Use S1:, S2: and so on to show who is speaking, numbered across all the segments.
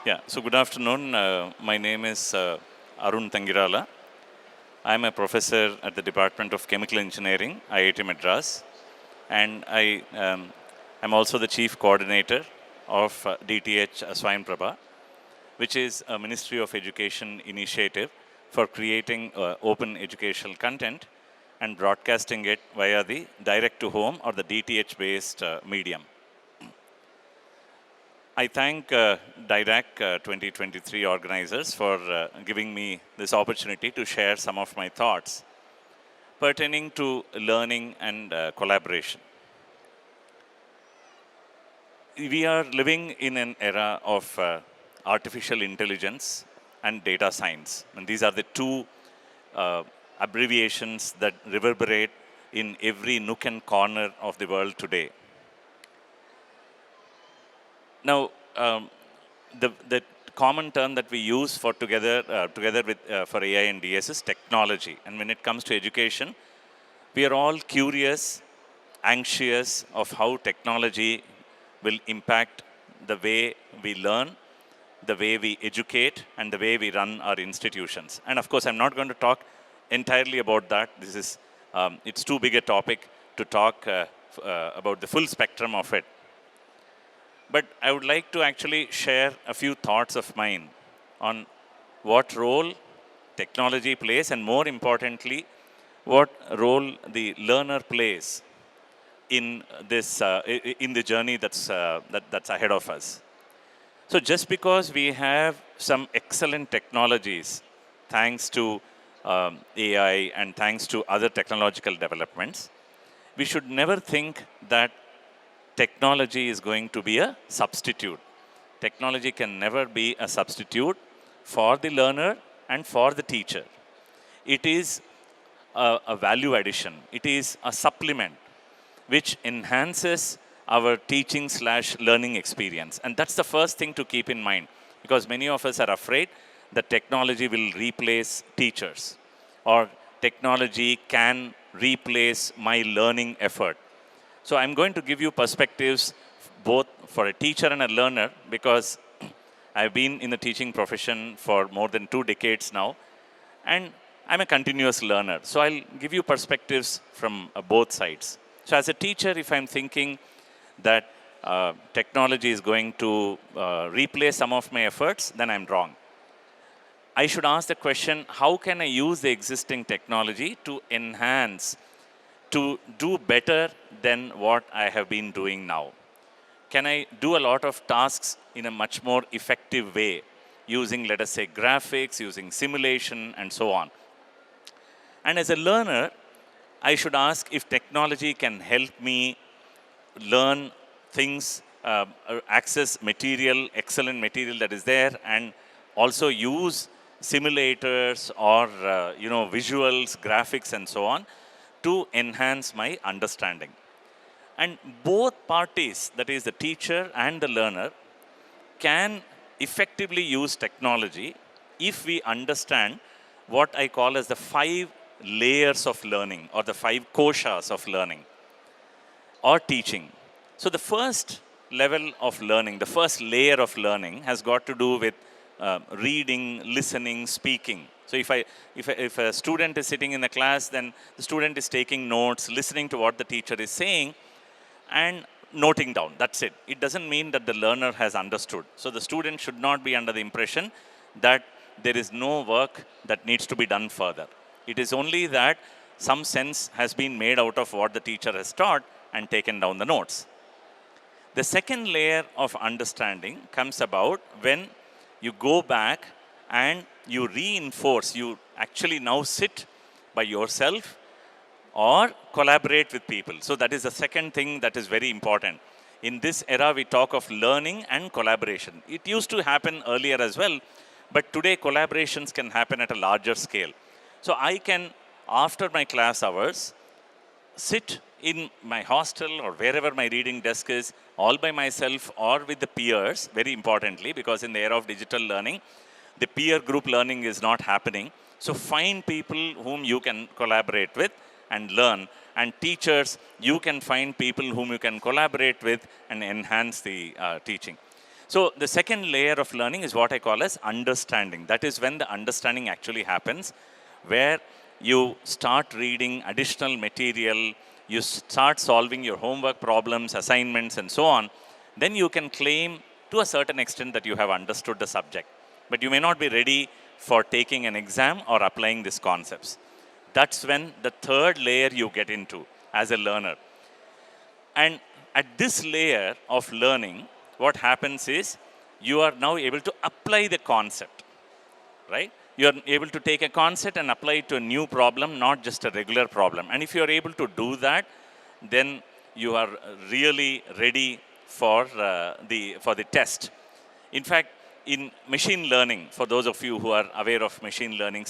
S1: Yeah, so good afternoon. My name is Arun Tangirala. I am a professor at the Department of Chemical Engineering, IIT Madras, and I am also the chief coordinator of DTH Swayam Prabha, which is a Ministry of Education initiative for creating open educational content and broadcasting it via the direct-to-home or the DTH-based medium. I thank DIDAC 2023 organizers for giving me this opportunity to share some of my thoughts pertaining to learning and collaboration. We are living in an era of artificial intelligence and data science. And these are the two abbreviations that reverberate in every nook and corner of the world today. Now, the common term that we use for together with for AI and DS is technology. And when it comes to education, we are all curious, anxious of how technology will impact the way we learn, the way we educate, and the way we run our institutions. And of course, I'm not going to talk entirely about that. This is it's too big a topic to talk about the full spectrum of it. But I would like to actually share a few thoughts of mine on what role technology plays, and more importantly, what role the learner plays in this in the journey that's ahead of us. So just because we have some excellent technologies, thanks to AI and thanks to other technological developments, we should never think that technology is going to be a substitute. Technology can never be a substitute for the learner and for the teacher. It is a value addition. It is a supplement which enhances our teaching/learning experience. And that's the first thing to keep in mind, because many of us are afraid that technology will replace teachers or technology can replace my learning effort. So I'm going to give you perspectives both for a teacher and a learner, because I've been in the teaching profession for more than 2 decades now, and I'm a continuous learner. So I'll give you perspectives from both sides. So as a teacher, if I'm thinking that technology is going to replace some of my efforts, then I'm wrong. I should ask the question, how can I use the existing technology to enhance, to do better than what I have been doing now? Can I do a lot of tasks in a much more effective way using, let us say, graphics, using simulation, and so on? And as a learner, I should ask if technology can help me learn things, access material, excellent material that is there, and also use simulators or visuals, graphics, and so on, to enhance my understanding. And both parties, that is the teacher and the learner, can effectively use technology if we understand what I call as the 5 layers of learning, or the 5 koshas of learning or teaching. So the first level of learning, the first layer of learning, has got to do with reading, listening, speaking. So if a student is sitting in the class, then the student is taking notes, listening to what the teacher is saying, and noting down. That's it. It doesn't mean that the learner has understood. So the student should not be under the impression that there is no work that needs to be done further. It is only that some sense has been made out of what the teacher has taught and taken down the notes. The second layer of understanding comes about when you go back and you reinforce, you actually now sit by yourself or collaborate with people. So that is the second thing that is very important. In this era, we talk of learning and collaboration. It used to happen earlier as well, but today collaborations can happen at a larger scale. So I can, after my class hours, sit in my hostel or wherever my reading desk is, all by myself or with the peers, very importantly, because in the era of digital learning, the peer group learning is not happening. So find people whom you can collaborate with and learn. And teachers, you can find people whom you can collaborate with and enhance the teaching. So the second layer of learning is what I call as understanding. That is when the understanding actually happens, where you start reading additional material, you start solving your homework problems, assignments, and so on. Then you can claim to a certain extent that you have understood the subject. But you may not be ready for taking an exam or applying these concepts. That's when the third layer you get into as a learner. And at this layer of learning, what happens is you are now able to apply the concept, right? You are able to take a concept and apply it to a new problem, not just a regular problem. And if you are able to do that, then you are really ready for the test. In fact, in machine learning, for those of you who are aware of machine learning,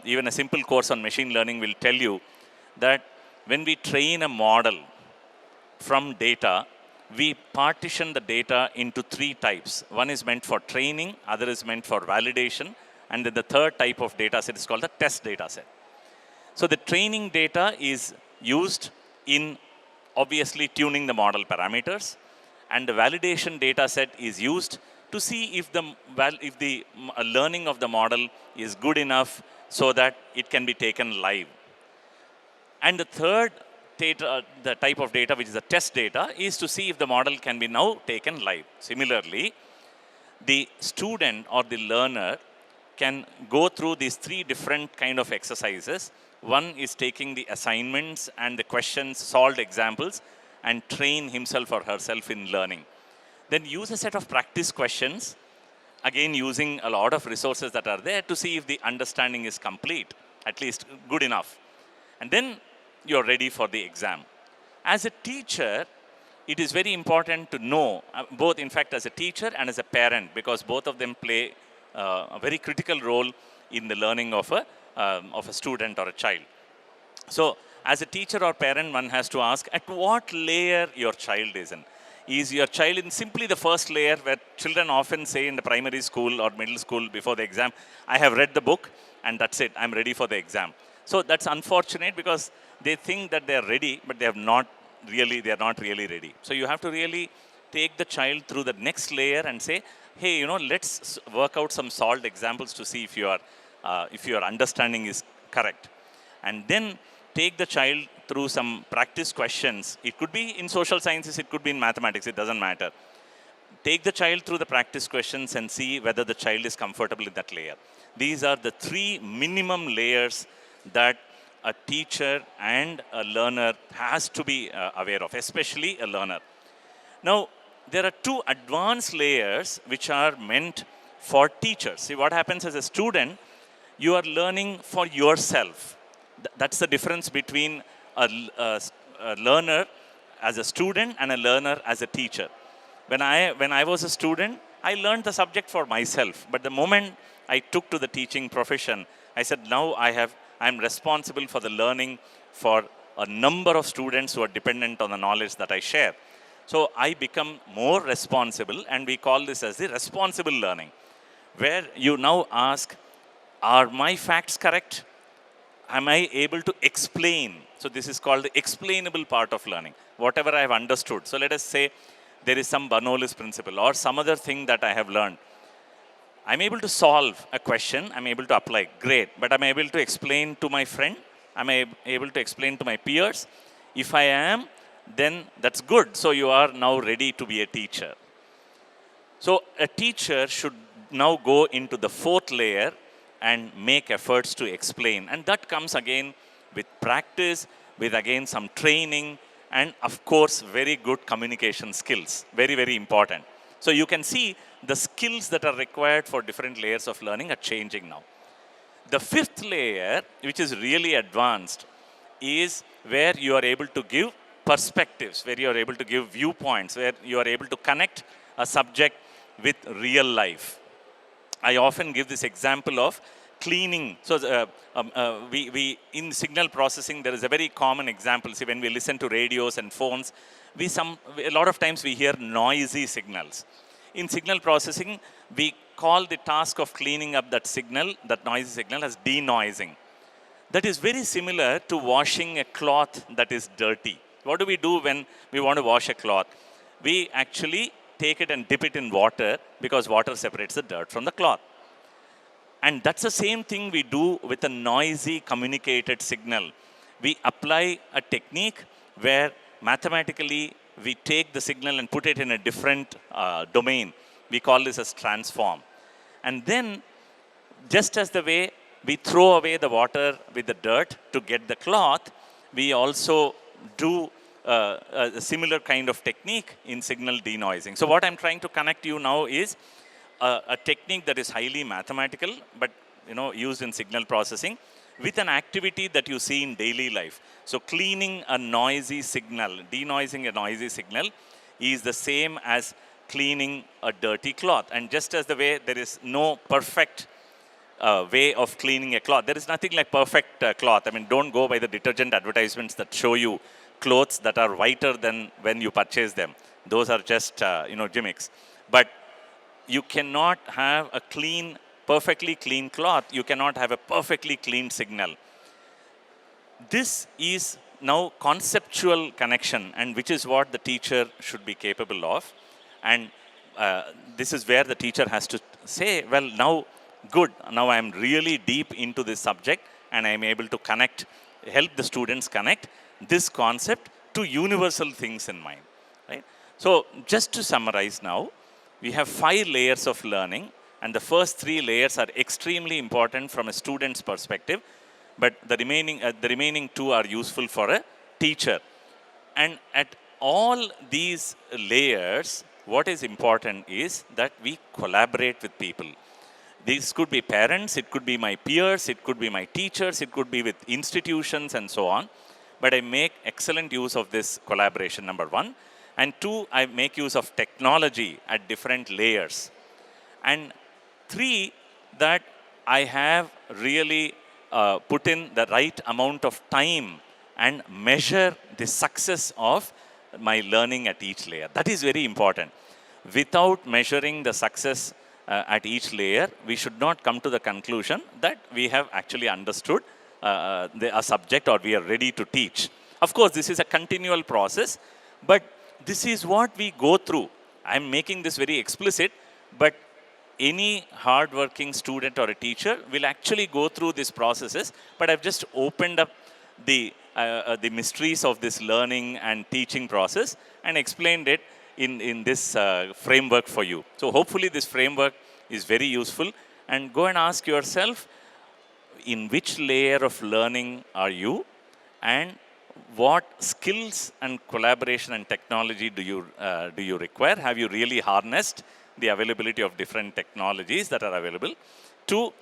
S1: even a simple course on machine learning will tell you that when we train a model from data, we partition the data into three types. One is meant for training, other is meant for validation, and then the third type of data set is called the test data set. So the training data is used in obviously tuning the model parameters, and the validation data set is used to see if the learning of the model is good enough so that it can be taken live. And the third data, the type of data, which is the test data, is to see if the model can be now taken live. Similarly, the student or the learner can go through these three different kind of exercises. One is taking the assignments and the questions, solved examples, and train himself or herself in learning. Then use a set of practice questions, again using a lot of resources that are there to see if the understanding is complete, at least good enough. And then you're ready for the exam. As a teacher, it is very important to know, both in fact as a teacher and as a parent, because both of them play a very critical role in the learning of a student or a child. So as a teacher or parent, one has to ask at what layer your child is in. Is your child in simply the first layer, where children often say in the primary school or middle school before the exam, I have read the book and that's it, I'm ready for the exam. So that's unfortunate, because they think that they are ready, but they are not really ready. So you have to really take the child through the next layer and say, hey, let's work out some solved examples to see if your understanding is correct. And then take the child through some practice questions. It could be in social sciences, it could be in mathematics, it doesn't matter. Take the child through the practice questions and see whether the child is comfortable in that layer. These are the three minimum layers that a teacher and a learner has to be aware of, especially a learner. Now, there are two advanced layers which are meant for teachers. See, what happens as a student, you are learning for yourself. That's the difference between a learner as a student and a learner as a teacher. When I was a student, I learned the subject for myself. But the moment I took to the teaching profession, I said, now I'm responsible for the learning for a number of students who are dependent on the knowledge that I share. So I become more responsible, and we call this as the responsible learning, where you now ask, are my facts correct? Am I able to explain? So this is called the explainable part of learning. Whatever I have understood. So let us say there is some Bernoulli's principle or some other thing that I have learned. I'm able to solve a question, I'm able to apply, great. But am I able to explain to my friend? Am I able to explain to my peers? If I am, then that's good. So you are now ready to be a teacher. So a teacher should now go into the fourth layer and make efforts to explain. And that comes again with practice, with again some training, and of course, very good communication skills. Very, very important. So you can see the skills that are required for different layers of learning are changing now. The fifth layer, which is really advanced, is where you are able to give perspectives, where you are able to give viewpoints, where you are able to connect a subject with real life. I often give this example of cleaning. So we in signal processing, there is a very common example. See, when we listen to radios and phones, a lot of times we hear noisy signals. In signal processing, we call the task of cleaning up that signal, that noisy signal, as denoising. That is very similar to washing a cloth that is dirty. What do we do when we want to wash a cloth? We actually take it and dip it in water because water separates the dirt from the cloth. And that's the same thing we do with a noisy communicated signal. We apply a technique where mathematically we take the signal and put it in a different domain. We call this as transform. And then, just as the way we throw away the water with the dirt to get the cloth, we also do a similar kind of technique in signal denoising. So what I'm trying to connect you now is a technique that is highly mathematical, but used in signal processing, with an activity that you see in daily life. So cleaning a noisy signal, denoising a noisy signal, is the same as cleaning a dirty cloth. And just as the way there is no perfect way of cleaning a cloth, there is nothing like perfect cloth. I mean, don't go by the detergent advertisements that show you clothes that are whiter than when you purchase them. Those are just gimmicks. But you cannot have a perfectly clean cloth. You cannot have a perfectly clean signal. This is now conceptual connection, and which is what the teacher should be capable of. And this is where the teacher has to say, well, now, good, now I am really deep into this subject, and I am able to help the students connect this concept to universal things in mind. Right? So just to summarize now, we have 5 layers of learning, and the first 3 layers are extremely important from a student's perspective, but the remaining 2 are useful for a teacher. And at all these layers, what is important is that we collaborate with people. These could be parents, it could be my peers, it could be my teachers, it could be with institutions and so on. But I make excellent use of this collaboration, number 1. And 2, I make use of technology at different layers. And 3, that I have really put in the right amount of time and measure the success of my learning at each layer. That is very important. Without measuring the success at each layer, we should not come to the conclusion that we have actually understood a subject or we are ready to teach. Of course, this is a continual process, but this is what we go through. I'm making this very explicit, but any hardworking student or a teacher will actually go through these processes. But I've just opened up the mysteries of this learning and teaching process and explained it in this framework for you. So hopefully this framework is very useful. And go and ask yourself, in which layer of learning are you? And what skills and collaboration and technology do you require? Have you really harnessed the availability of different technologies that are available to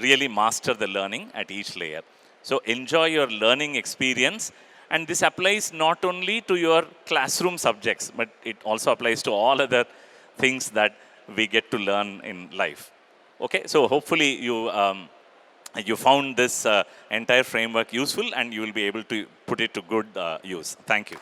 S1: really master the learning at each layer? So enjoy your learning experience. And this applies not only to your classroom subjects, but it also applies to all other things that we get to learn in life. Okay, so hopefully you found this entire framework useful, and you will be able to put it to good use. Thank you.